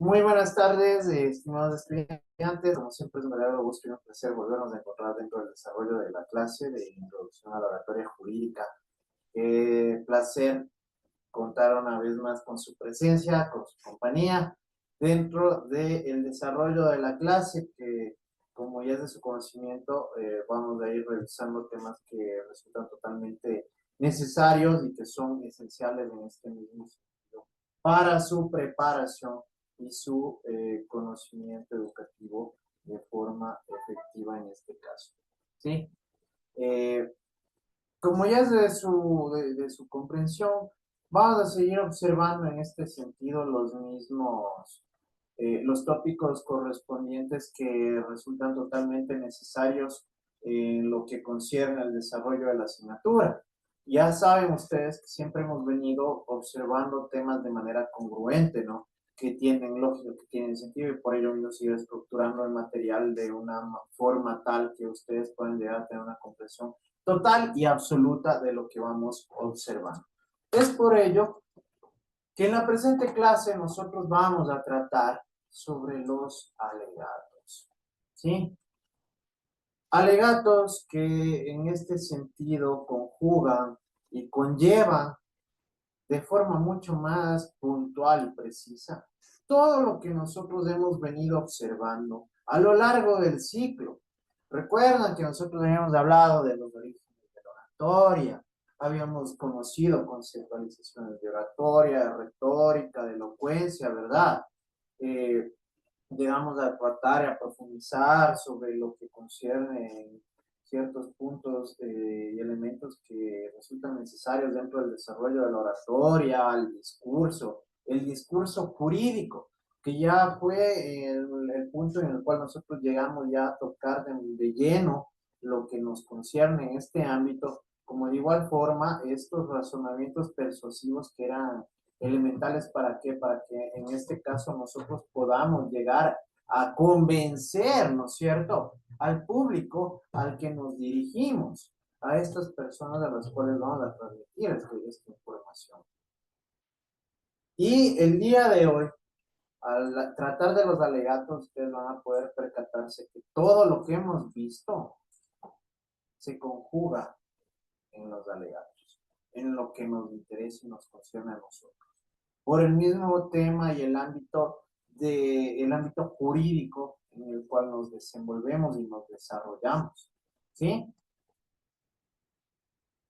Muy buenas tardes, estimados estudiantes. Como siempre es un verdadero gusto y un placer volvernos a encontrar dentro del desarrollo de la clase de Introducción a la Oratoria Jurídica. Qué placer contar una vez más con su presencia, con su compañía, dentro del desarrollo de la clase que, como ya es de su conocimiento, vamos a ir revisando temas que resultan totalmente necesarios y que son esenciales en este mismo sentido para su preparación y su conocimiento educativo de forma efectiva en este caso. ¿Sí? Eh, Como ya es de su comprensión, vamos a seguir observando en este sentido los mismos, los tópicos correspondientes que resultan totalmente necesarios en lo que concierne al desarrollo de la asignatura. Ya saben ustedes que siempre hemos venido observando temas de manera congruente, ¿no? Que tienen lógica, que tienen sentido y por ello mismo sigo estructurando el material de una forma tal que ustedes puedan llegar a tener una comprensión total y absoluta de lo que vamos observando. Es por ello que en la presente clase nosotros vamos a tratar sobre los alegatos. ¿Sí? Alegatos que en este sentido conjugan y conllevan de forma mucho más puntual y precisa todo lo que nosotros hemos venido observando a lo largo del ciclo. Recuerdan que nosotros habíamos hablado de los orígenes de la oratoria, habíamos conocido conceptualizaciones de oratoria, de retórica, de elocuencia, ¿verdad? Eh, Llegamos a tratar y a profundizar sobre lo que concierne ciertos puntos y elementos que resultan necesarios dentro del desarrollo de la oratoria, el discurso jurídico, que ya fue el punto en el cual nosotros llegamos ya a tocar de lleno lo que nos concierne en este ámbito, como de igual forma estos razonamientos persuasivos que eran elementales para qué, para que en este caso nosotros podamos llegar a convencer, ¿no es cierto?, al público al que nos dirigimos, a estas personas a las cuales vamos a transmitir esta información. Y el día de hoy, al tratar de los alegatos, ustedes van a poder percatarse que todo lo que hemos visto se conjuga en los alegatos, en lo que nos interesa y nos concierne a nosotros. Por el mismo tema y el ámbito jurídico en el cual nos desenvolvemos y nos desarrollamos. ¿Sí?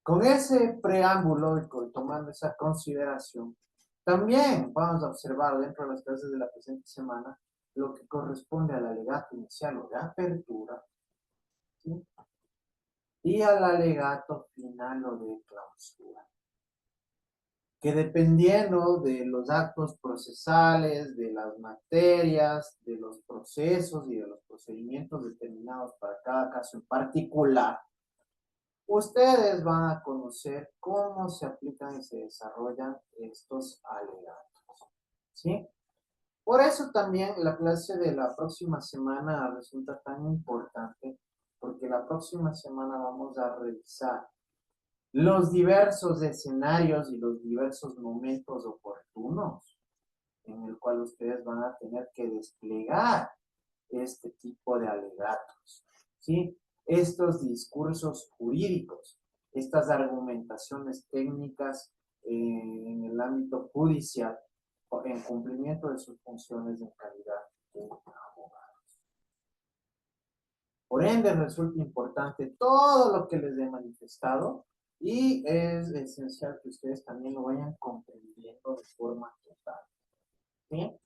Con ese preámbulo y tomando esa consideración, también vamos a observar dentro de las clases de la presente semana lo que corresponde al alegato inicial o de apertura, ¿sí?, y al alegato final o de clausura, que dependiendo de los actos procesales, de las materias, de los procesos y de los procedimientos determinados para cada caso en particular, ustedes van a conocer cómo se aplican y se desarrollan estos alegatos. ¿Sí? Por eso también la clase de la próxima semana resulta tan importante, porque la próxima semana vamos a revisar los diversos escenarios y los diversos momentos oportunos en el cual ustedes van a tener que desplegar este tipo de alegatos, ¿sí? Estos discursos jurídicos, estas argumentaciones técnicas en el ámbito judicial en cumplimiento de sus funciones en calidad de abogado. Por ende, resulta importante todo lo que les he manifestado y es esencial que ustedes también lo vayan comprendiendo de forma total. ¿Sí?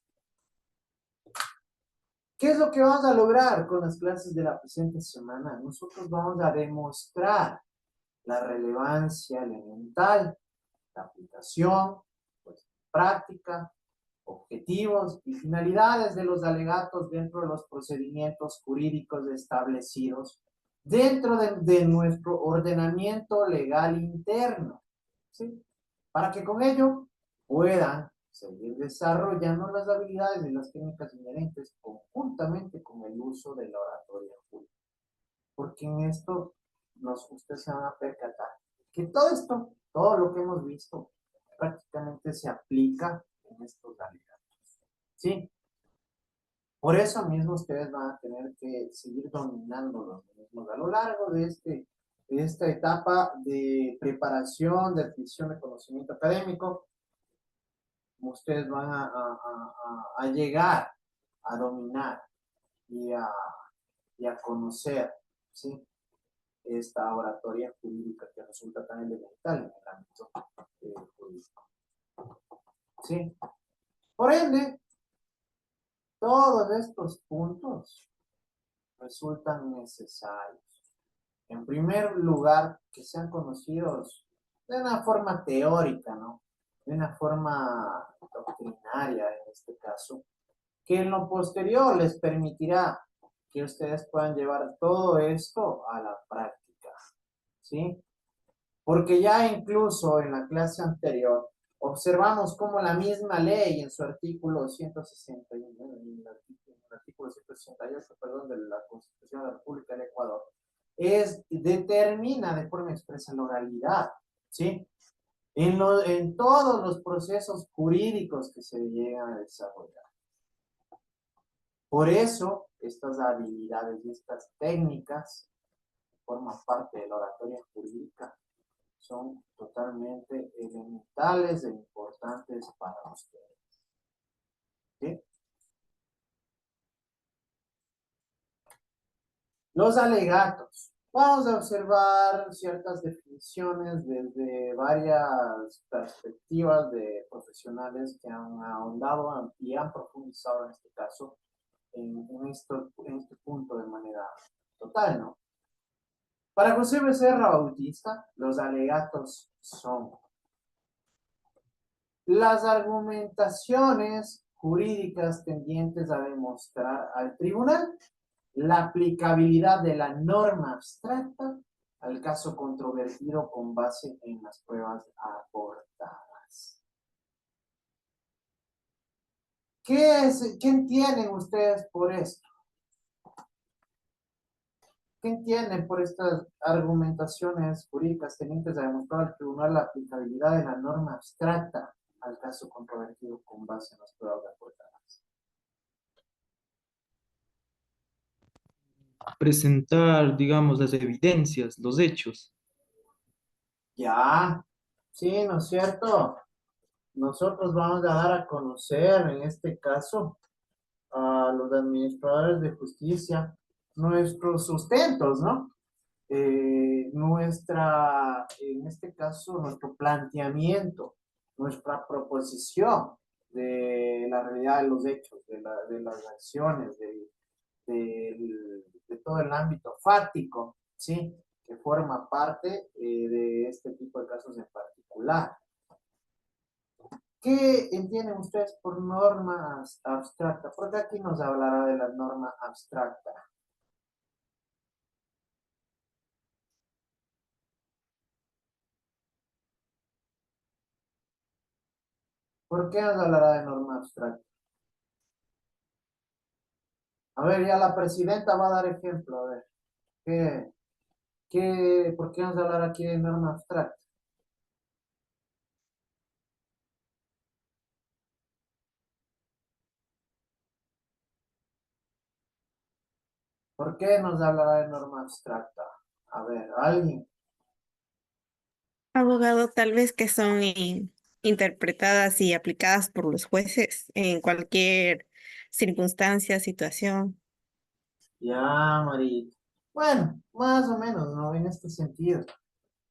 ¿Qué es lo que vamos a lograr con las clases de la presente semana? Nosotros vamos a demostrar la relevancia elemental, la aplicación, pues, práctica, objetivos y finalidades de los alegatos dentro de los procedimientos jurídicos establecidos dentro de nuestro ordenamiento legal interno, ¿sí? Para que con ello puedan seguir desarrollando las habilidades y las técnicas inherentes conjuntamente con el uso de la oratoria pública. Porque en esto ustedes se van a percatar que todo esto, todo lo que hemos visto, prácticamente se aplica en estos alegatos. ¿Sí? Por eso mismo ustedes van a tener que seguir dominando los mismos a lo largo de esta etapa de preparación, de adquisición de conocimiento académico. Ustedes van a llegar a dominar y a conocer, ¿sí? Esta oratoria jurídica que resulta tan elemental en el ámbito jurídico. ¿Sí? Por ende, todos estos puntos resultan necesarios. En primer lugar, que sean conocidos de una forma teórica, ¿no? De una forma doctrinaria en este caso, que en lo posterior les permitirá que ustedes puedan llevar todo esto a la práctica, ¿sí? Porque ya incluso en la clase anterior observamos cómo la misma ley en su artículo 169, en el artículo 168, perdón, de la Constitución de la República del Ecuador, determina de forma expresa la oralidad, ¿sí? En todos los procesos jurídicos que se llegan a desarrollar. Por eso, estas habilidades y estas técnicas forman parte de la oratoria jurídica, son totalmente elementales e importantes para ustedes. ¿Sí? Los alegatos. Vamos a observar ciertas definiciones desde varias perspectivas de profesionales que han ahondado y han profundizado en este caso en este punto de manera total, ¿no? Para José Becerra Bautista, los alegatos son las argumentaciones jurídicas tendientes a demostrar al tribunal la aplicabilidad de la norma abstracta al caso controvertido con base en las pruebas aportadas. ¿Qué entienden ustedes por esto? ¿Qué entienden por estas argumentaciones jurídicas tendientes a demostrar al tribunal la aplicabilidad de la norma abstracta al caso controvertido con base en las pruebas aportadas? Presentar, digamos, las evidencias, los hechos. Ya, sí, ¿no es cierto? Nosotros vamos a dar a conocer, en este caso, a los administradores de justicia, nuestros sustentos, ¿no? En este caso, nuestro planteamiento, nuestra proposición de la realidad de los hechos, de las acciones, de todo el ámbito fáctico, ¿sí? Que forma parte de este tipo de casos en particular. ¿Qué entienden ustedes por norma abstracta? Porque aquí nos hablará de la norma abstracta. ¿Por qué nos hablará de norma abstracta? A ver, ya la presidenta va a dar ejemplo. A ver, ¿por qué nos hablará aquí de norma abstracta? ¿Por qué nos hablará de norma abstracta? A ver, alguien. Abogado, tal vez que son interpretadas y aplicadas por los jueces en cualquier circunstancia, situación. Ya, Marita. Bueno, más o menos, ¿no? En este sentido.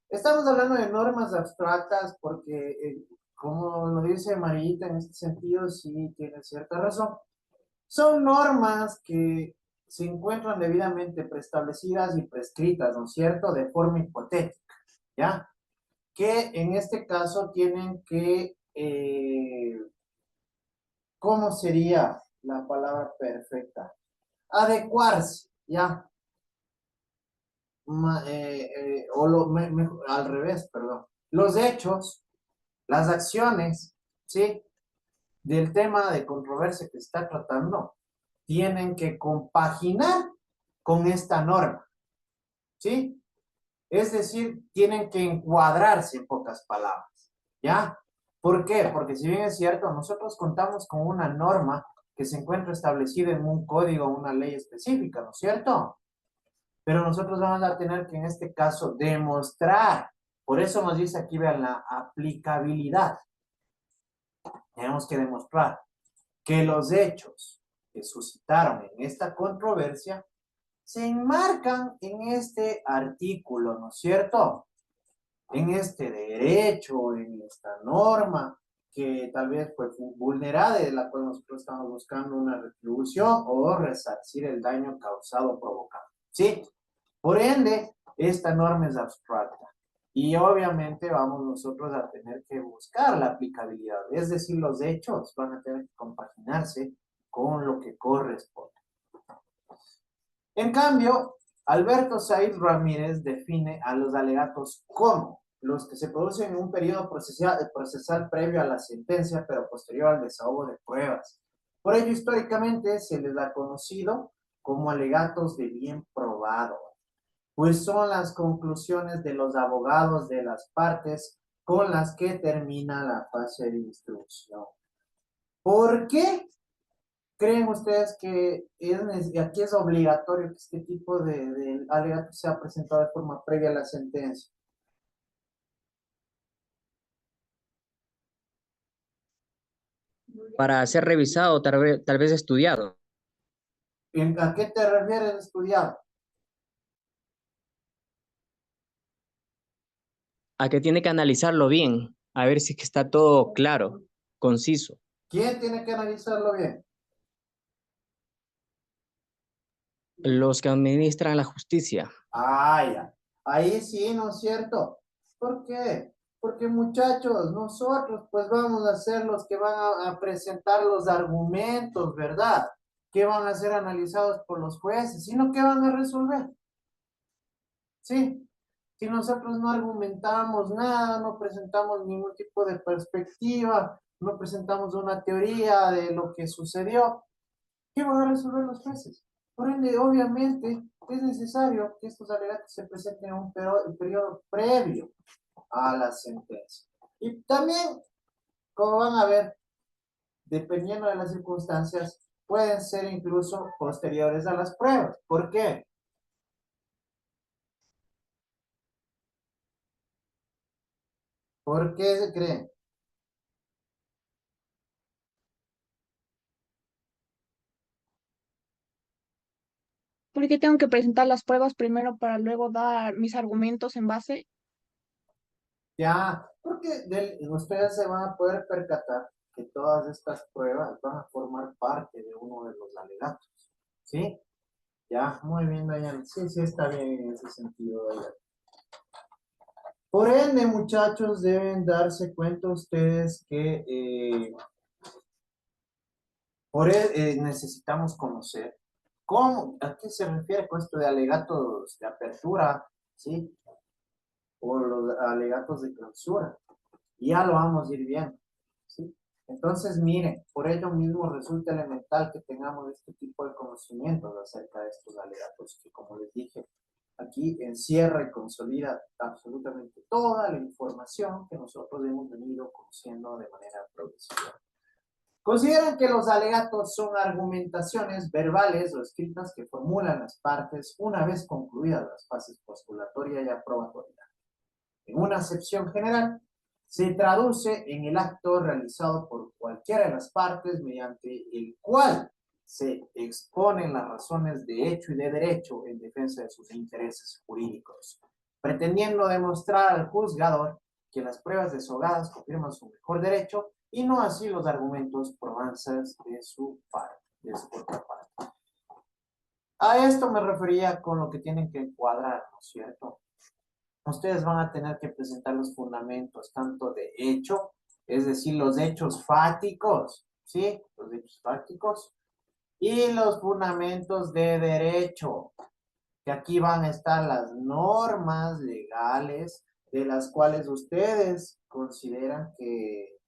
Estamos hablando de normas abstractas porque, como lo dice Marita, en este sentido sí tiene cierta razón. Son normas que se encuentran debidamente preestablecidas y prescritas, ¿no es cierto?, de forma hipotética, ¿ya? Que en este caso tienen que, ¿cómo sería la palabra perfecta? Adecuarse, ¿ya? Al revés, perdón. Los hechos, las acciones, ¿sí? Del tema de controversia que está tratando, tienen que compaginar con esta norma, ¿sí? Es decir, tienen que encuadrarse en pocas palabras, ¿ya? ¿Por qué? Porque si bien es cierto, nosotros contamos con una norma que se encuentra establecido en un código o una ley específica, ¿no es cierto? Pero nosotros vamos a tener que en este caso demostrar. Por eso nos dice aquí, vean, la aplicabilidad. Tenemos que demostrar que los hechos que suscitaron en esta controversia se enmarcan en este artículo, ¿no es cierto? En este derecho, en esta norma que tal vez fue vulnerada y de la cual nosotros estamos buscando una retribución o resarcir el daño causado o provocado. ¿Sí? Por ende, esta norma es abstracta y obviamente vamos nosotros a tener que buscar la aplicabilidad, es decir, los hechos van a tener que compaginarse con lo que corresponde. En cambio, Alberto Said Ramírez define a los alegatos como los que se producen en un periodo procesal previo a la sentencia, pero posterior al desahogo de pruebas. Por ello, históricamente se les ha conocido como alegatos de bien probado, pues son las conclusiones de los abogados de las partes con las que termina la fase de instrucción. ¿Por qué creen ustedes que aquí es obligatorio que este tipo de alegato sea presentado de forma previa a la sentencia? Para ser revisado, tal vez estudiado. ¿A qué te refieres estudiado? A que tiene que analizarlo bien, a ver si es que está todo claro, conciso. ¿Quién tiene que analizarlo bien? Los que administran la justicia. Ah, ya. Ahí sí, ¿no es cierto? ¿Por qué? Porque muchachos, nosotros pues vamos a ser los que van a presentar los argumentos, ¿verdad? Que van a ser analizados por los jueces, sino que van a resolver. ¿Sí? Si nosotros no argumentamos nada, no presentamos ningún tipo de perspectiva, no presentamos una teoría de lo que sucedió, ¿qué van a resolver los jueces? Por ende, obviamente, es necesario que estos alegatos se presenten en un periodo previo a la sentencia. Y también, como van a ver, dependiendo de las circunstancias, pueden ser incluso posteriores a las pruebas. ¿Por qué? ¿Por qué se creen? Porque tengo que presentar las pruebas primero para luego dar mis argumentos en base. Ya, porque ustedes se van a poder percatar que todas estas pruebas van a formar parte de uno de los alegatos. ¿Sí? Ya, muy bien, Dayan. Sí, sí, está bien en ese sentido, Dayan. Por ende, muchachos, deben darse cuenta ustedes que necesitamos conocer cómo, a qué se refiere con esto de alegatos de apertura, ¿sí? O los alegatos de clausura. Y ya lo vamos a ir viendo, ¿sí? Entonces, miren, por ello mismo resulta elemental que tengamos este tipo de conocimientos acerca de estos alegatos, que como les dije, aquí encierra y consolida absolutamente toda la información que nosotros hemos venido conociendo de manera progresiva. Consideran que los alegatos son argumentaciones verbales o escritas que formulan las partes una vez concluidas las fases postulatoria y aprobatoria. En una acepción general, se traduce en el acto realizado por cualquiera de las partes mediante el cual se exponen las razones de hecho y de derecho en defensa de sus intereses jurídicos, pretendiendo demostrar al juzgador que las pruebas deshogadas confirman su mejor derecho y no así los argumentos probanzas de su parte, de su contraparte. A esto me refería con lo que tienen que encuadrar, ¿no es cierto? Ustedes van a tener que presentar los fundamentos tanto de hecho, es decir, los hechos fácticos, ¿sí? Los hechos fácticos, y los fundamentos de derecho, que aquí van a estar las normas legales de las cuales ustedes consideran que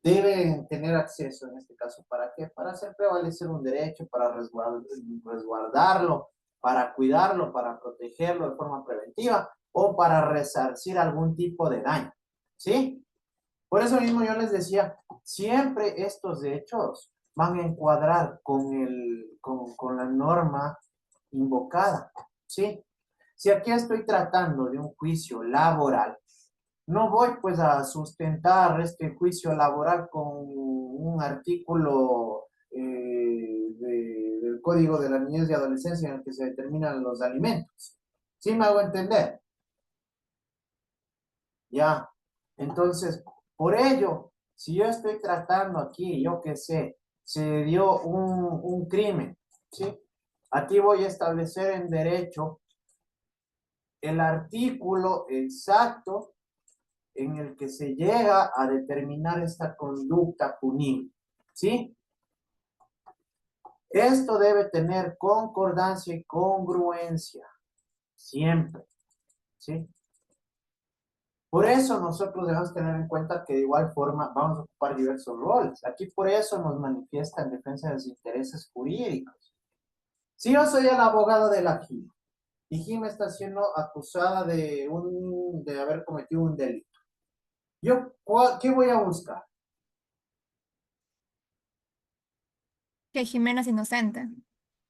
deben tener acceso en este caso. ¿Para qué? Para hacer prevalecer un derecho, para resguardarlo, para cuidarlo, para protegerlo de forma preventiva o para resarcir algún tipo de daño. ¿Sí? Por eso mismo yo les decía, siempre estos hechos van a encuadrar con la norma invocada, ¿sí? Si aquí estoy tratando de un juicio laboral, no voy pues a sustentar este juicio laboral con un artículo del Código de la Niñez y Adolescencia en el que se determinan los alimentos. ¿Sí me hago entender? Ya. Entonces, por ello, si yo estoy tratando aquí, yo qué sé, se dio un crimen, ¿sí? Aquí voy a establecer en derecho el artículo exacto en el que se llega a determinar esta conducta punible, ¿sí? Esto debe tener concordancia y congruencia, siempre, ¿sí? Por eso nosotros debemos tener en cuenta que de igual forma vamos a ocupar diversos roles. Aquí por eso nos manifiesta en defensa de los intereses jurídicos. Si yo soy el abogado de la Jime, y Jime está siendo acusada de haber cometido un delito, ¿yo qué voy a buscar? Que Jimena es inocente.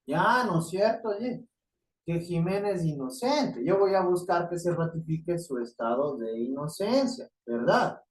Ya, ¿no es cierto? Oye, que Jiménez es inocente. Yo voy a buscar que se ratifique su estado de inocencia, ¿verdad?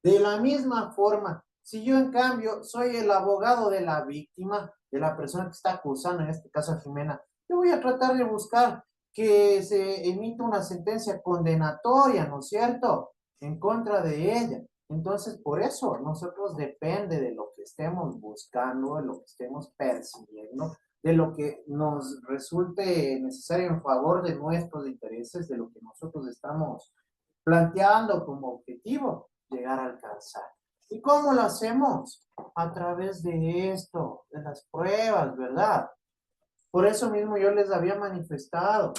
De la misma forma, si yo en cambio soy el abogado de la víctima, de la persona que está acusando, en este caso a Jimena, yo voy a tratar de buscar que se emita una sentencia condenatoria, ¿no es cierto?, en contra de ella. Entonces, por eso, nosotros depende de lo que estemos buscando, de lo que estemos persiguiendo, de lo que nos resulte necesario en favor de nuestros intereses, de lo que nosotros estamos planteando como objetivo llegar a alcanzar. ¿Y cómo lo hacemos? A través de esto, de las pruebas, ¿verdad? Por eso mismo yo les había manifestado,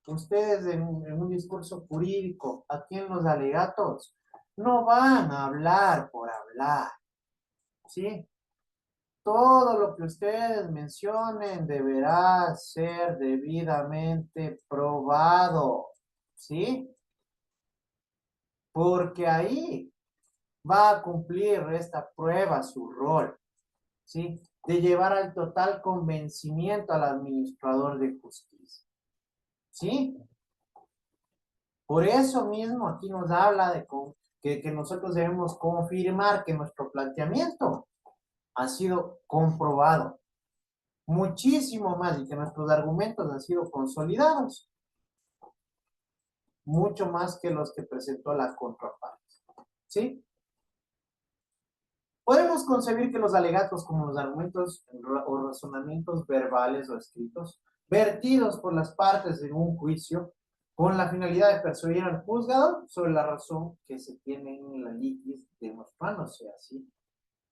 ustedes en un discurso jurídico, aquí en los alegatos, no van a hablar por hablar, ¿sí? Todo lo que ustedes mencionen deberá ser debidamente probado, ¿sí? Porque ahí va a cumplir esta prueba su rol, ¿sí? De llevar al total convencimiento al administrador de justicia, ¿sí? Por eso mismo aquí nos habla de que nosotros debemos confirmar que nuestro planteamiento ha sido comprobado muchísimo más y que nuestros argumentos han sido consolidados mucho más que los que presentó la contraparte, ¿sí? Podemos concebir que los alegatos como los argumentos o razonamientos verbales o escritos vertidos por las partes en un juicio con la finalidad de persuadir al juzgado sobre la razón que se tiene en la litis demostrándose así,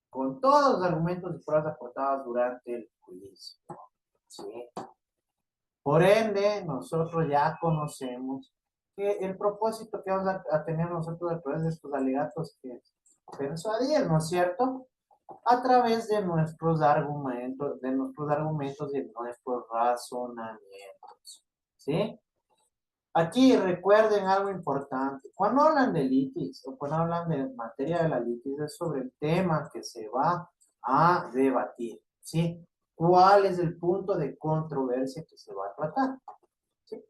con todos los argumentos y pruebas aportadas durante el juicio. ¿Sí? Por ende, nosotros ya conocemos que el propósito que vamos a tener nosotros a través de estos alegatos que es persuadir, ¿no es cierto? A través de nuestros argumentos y de nuestros razonamientos, ¿sí? Aquí recuerden algo importante. Cuando hablan de litis o cuando hablan de materia de la litis es sobre el tema que se va a debatir, ¿sí? ¿Cuál es el punto de controversia que se va a tratar? ¿Sí?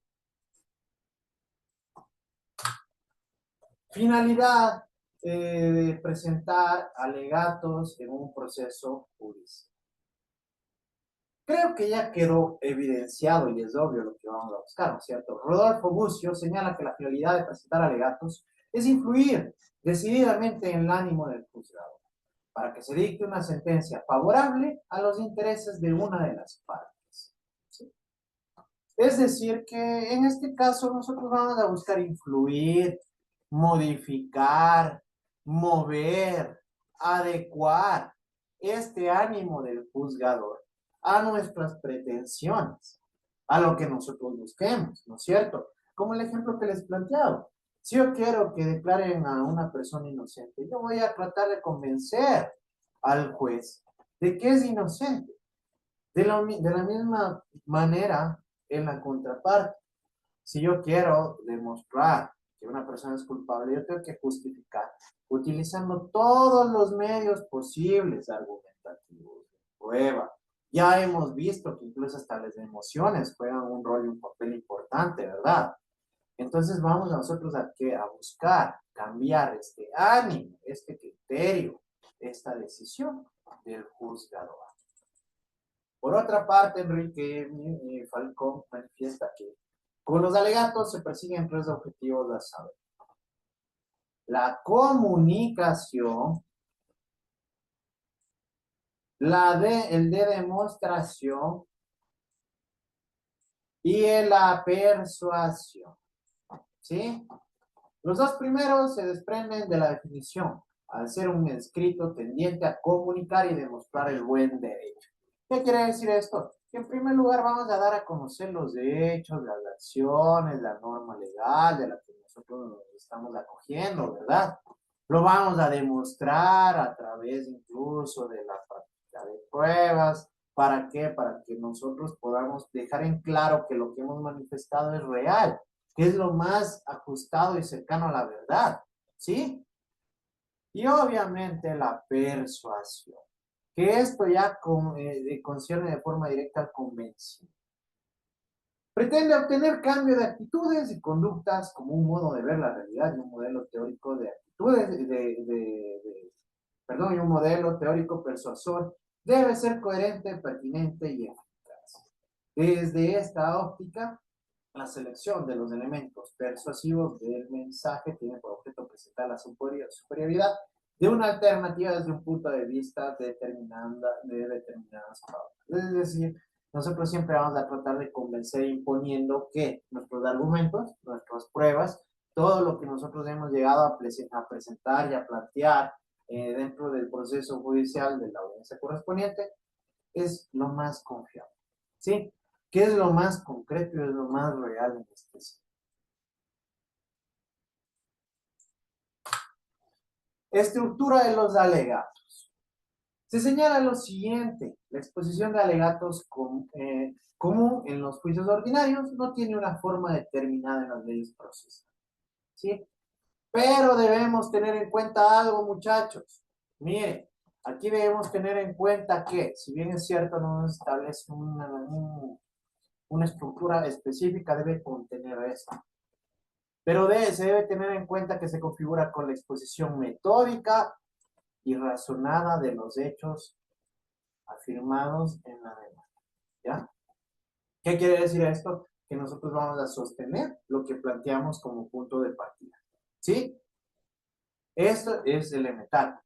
Finalidad de presentar alegatos en un proceso judicial. Creo que ya quedó evidenciado y es obvio lo que vamos a buscar, ¿no es cierto? Rodolfo Bucio señala que la finalidad de presentar alegatos es influir decididamente en el ánimo del juzgado, para que se dicte una sentencia favorable a los intereses de una de las partes, ¿sí? Es decir, que en este caso nosotros vamos a buscar influir, modificar, mover, adecuar este ánimo del juzgador a nuestras pretensiones, a lo que nosotros busquemos, ¿no es cierto? Como el ejemplo que les planteaba. Si yo quiero que declaren a una persona inocente, yo voy a tratar de convencer al juez de que es inocente. De la misma manera, en la contraparte, si yo quiero demostrar que una persona es culpable, yo tengo que justificar utilizando todos los medios posibles argumentativos, de prueba. Ya hemos visto que incluso hasta las emociones juegan un rol y un papel importante, ¿verdad? Entonces vamos a nosotros a buscar cambiar este ánimo, este criterio, esta decisión del juzgador. Por otra parte, Enrique Falcón manifiesta que con los alegatos se persiguen tres objetivos a saber: la comunicación, el de demostración y la persuasión. ¿Sí? Los dos primeros se desprenden de la definición, al ser un escrito tendiente a comunicar y demostrar el buen derecho. ¿Qué quiere decir esto? Que en primer lugar vamos a dar a conocer los hechos, las acciones, la norma legal de la que nosotros nos estamos acogiendo, ¿verdad? Lo vamos a demostrar a través incluso de la práctica de pruebas. ¿Para qué? Para que nosotros podamos dejar en claro que lo que hemos manifestado es real, que es lo más ajustado y cercano a la verdad, ¿sí? Y obviamente la persuasión, que esto ya concierne de forma directa al convencimiento. Pretende obtener cambio de actitudes y conductas como un modo de ver la realidad y un modelo teórico de actitudes, y un modelo teórico persuasor debe ser coherente, pertinente y eficaz. Desde esta óptica, la selección de los elementos persuasivos del mensaje tiene por objeto presentar la superioridad de una alternativa desde un punto de vista de determinadas pautas. Es decir, nosotros siempre vamos a tratar de convencer imponiendo que nuestros argumentos, nuestras pruebas, todo lo que nosotros hemos llegado a presentar y a plantear dentro del proceso judicial de la audiencia correspondiente es lo más confiable. ¿Sí? ¿Qué es lo más concreto y es lo más real en este sentido? Estructura de los alegatos. Se señala lo siguiente: la exposición de alegatos común en los juicios ordinarios no tiene una forma determinada en las leyes procesales. ¿Sí? Pero debemos tener en cuenta algo, muchachos. Miren, aquí debemos tener en cuenta que, si bien es cierto, no nos establece una estructura específica, debe contener esto. Pero se debe tener en cuenta que se configura con la exposición metódica y razonada de los hechos afirmados en la demanda. ¿Ya? ¿Qué quiere decir esto? Que nosotros vamos a sostener lo que planteamos como punto de partida. ¿Sí? Esto es elemental.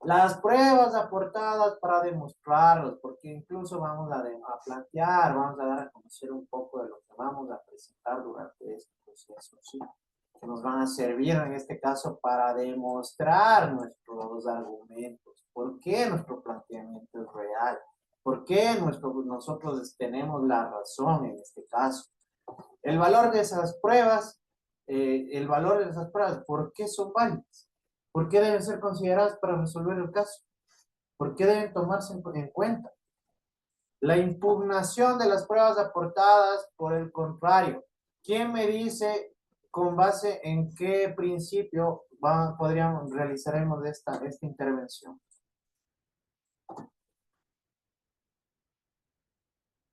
Las pruebas aportadas para demostrarlos, porque incluso vamos a plantear, vamos a dar a conocer un poco de lo que vamos a presentar durante este proceso, ¿sí? Que nos van a servir en este caso para demostrar nuestros argumentos. ¿Por qué nuestro planteamiento es real? ¿Por qué nosotros tenemos la razón en este caso? El valor de esas pruebas, ¿por qué son válidas? ¿Por qué deben ser consideradas para resolver el caso? ¿Por qué deben tomarse en cuenta? La impugnación de las pruebas aportadas, por el contrario. ¿Quién me dice con base en qué principio realizaremos esta intervención?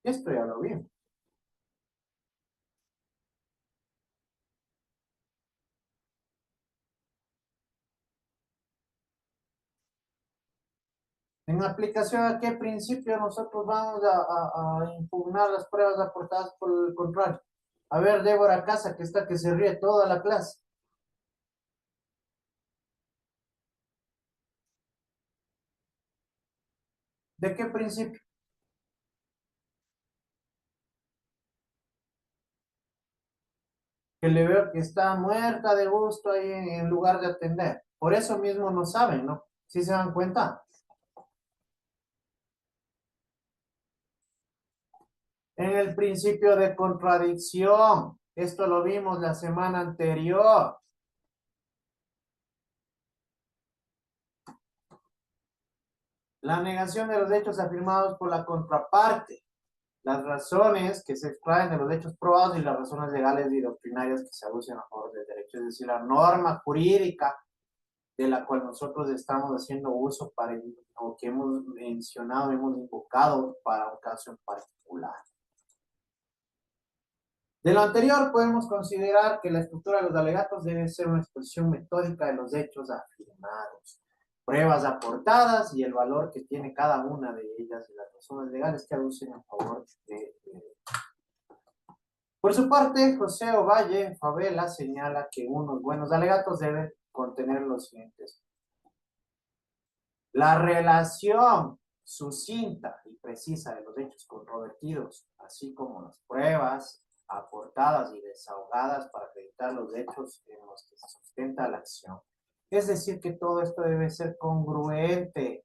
Esto ya lo vimos. ¿En aplicación a qué principio nosotros vamos a impugnar las pruebas aportadas por el contrario? A ver, Débora Casa, que se ríe toda la clase. ¿De qué principio? Que le veo que está muerta de gusto ahí en lugar de atender. Por eso mismo no saben, ¿no? ¿Sí se dan cuenta? En el principio de contradicción. Esto lo vimos la semana anterior. La negación de los hechos afirmados por la contraparte. las razones que se extraen de los hechos probados y las razones legales y doctrinarias que se aducen a favor del derecho, es decir, la norma jurídica de la cual nosotros estamos haciendo uso para, o que hemos mencionado, hemos invocado para un caso en particular. De lo anterior podemos considerar que la estructura de los alegatos debe ser una exposición metódica de los hechos afirmados, pruebas aportadas y el valor que tiene cada una de ellas y las razones legales que aducen a favor de. Por su parte, José Ovalle Favela señala que unos buenos alegatos deben contener los siguientes: la relación sucinta y precisa de los hechos controvertidos, así como las pruebas aportadas y desahogadas para acreditar los hechos en los que se sustenta la acción. Es decir, que todo esto debe ser congruente,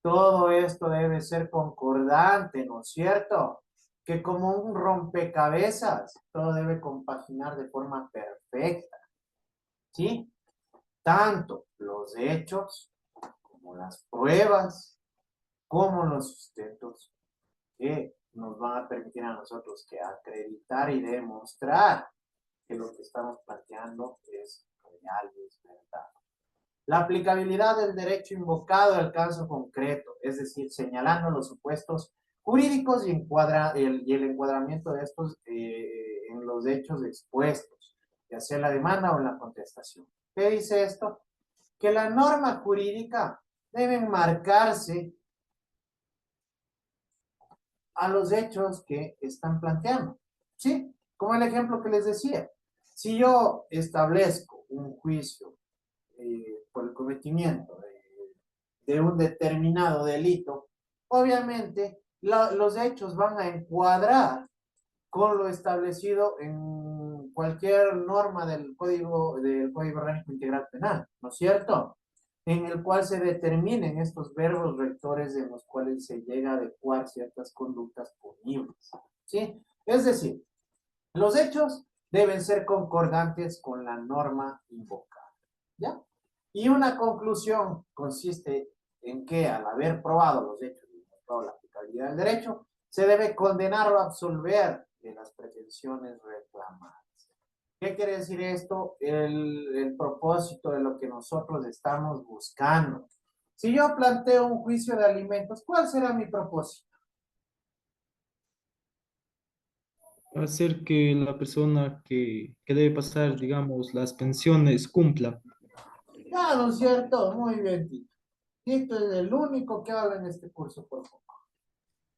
todo esto debe ser concordante, ¿no es cierto? Que como un rompecabezas, todo debe compaginar de forma perfecta, ¿sí? Tanto los hechos, como las pruebas, como los sustentos, que nos van a permitir a nosotros que acreditar y demostrar que lo que estamos planteando es real y es verdad. La aplicabilidad del derecho invocado al caso concreto, es decir, señalando los supuestos jurídicos y el encuadramiento de estos en los hechos expuestos, ya sea en la demanda o en la contestación. ¿Qué dice esto? Que la norma jurídica debe marcarse a los hechos que están planteando, ¿sí? Como el ejemplo que les decía. Si yo establezco un juicio por el cometimiento de un determinado delito, obviamente los hechos van a encuadrar con lo establecido en cualquier norma del Código Orgánico Integral Penal, ¿no es cierto? En el cual se determinen estos verbos rectores en los cuales se llega a adecuar ciertas conductas punibles, ¿sí? Es decir, los hechos deben ser concordantes con la norma invocada, ¿ya? Y una conclusión consiste en que al haber probado los hechos y demostrado la aplicabilidad del derecho, se debe condenar o absolver de las pretensiones reclamadas. ¿Qué quiere decir esto? El propósito de lo que nosotros estamos buscando. Si yo planteo un juicio de alimentos, ¿cuál será mi propósito? Hacer que la persona que debe pasar, digamos, las pensiones cumpla. Ah, ¿no es cierto? Muy bien, Tito. Tito es el único que habla en este curso, por favor.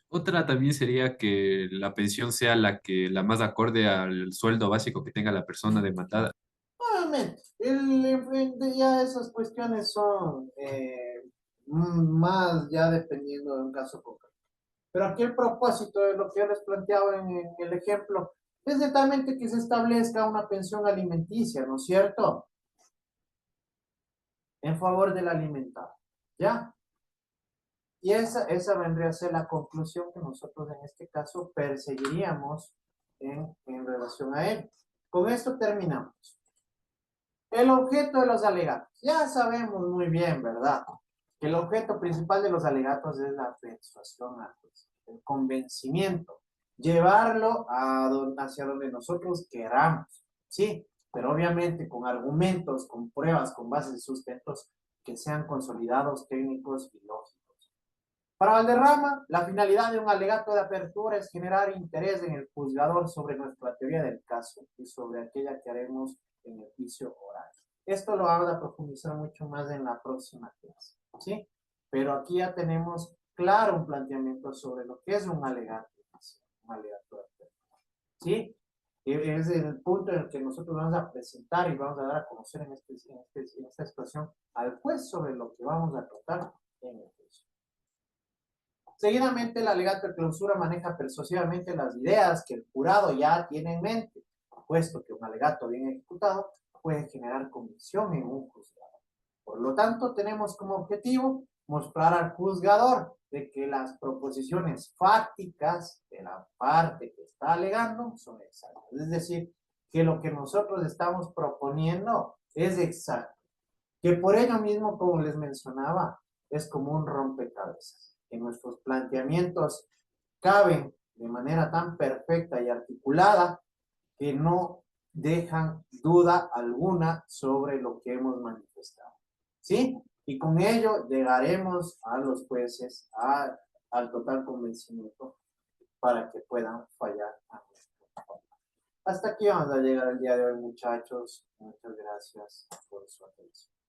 Otra también sería que la pensión sea la más acorde al sueldo básico que tenga la persona demandada. Obviamente, ya esas cuestiones son más ya dependiendo de un caso concreto. Pero aquí el propósito de lo que yo les planteaba en el ejemplo es netamente que se establezca una pensión alimenticia, ¿no es cierto? En favor del alimentado, ¿ya? Y esa vendría a ser la conclusión que nosotros en este caso perseguiríamos en relación a él. Con esto terminamos. El objeto de los alegatos. Ya sabemos muy bien, ¿verdad? Que el objeto principal de los alegatos es la persuasión, el convencimiento, llevarlo hacia donde nosotros queramos, ¿sí? Pero obviamente con argumentos, con pruebas, con bases de sustentos que sean consolidados, técnicos y lógicos. Para Valderrama, la finalidad de un alegato de apertura es generar interés en el juzgador sobre nuestra teoría del caso y sobre aquella que haremos en el juicio oral. Esto lo vamos a profundizar mucho más en la próxima clase, ¿sí? Pero aquí ya tenemos claro un planteamiento sobre lo que es un alegato de apertura, ¿sí? Es el punto en el que nosotros vamos a presentar y vamos a dar a conocer en esta expresión al juez sobre lo que vamos a tratar en el juicio. Seguidamente, el alegato de clausura maneja persuasivamente las ideas que el jurado ya tiene en mente, puesto que un alegato bien ejecutado puede generar convicción en un juzgador. Por lo tanto, tenemos como objetivo mostrar al juzgador de que las proposiciones fácticas de la parte que está alegando son exactas. Es decir, que lo que nosotros estamos proponiendo es exacto. Que por ello mismo, como les mencionaba, es como un rompecabezas. En nuestros planteamientos caben de manera tan perfecta y articulada que no dejan duda alguna sobre lo que hemos manifestado. ¿Sí? Y con ello llegaremos a los jueces al total convencimiento para que puedan fallar a nuestro favor. Hasta aquí vamos a llegar el día de hoy, muchachos. Muchas gracias por su atención.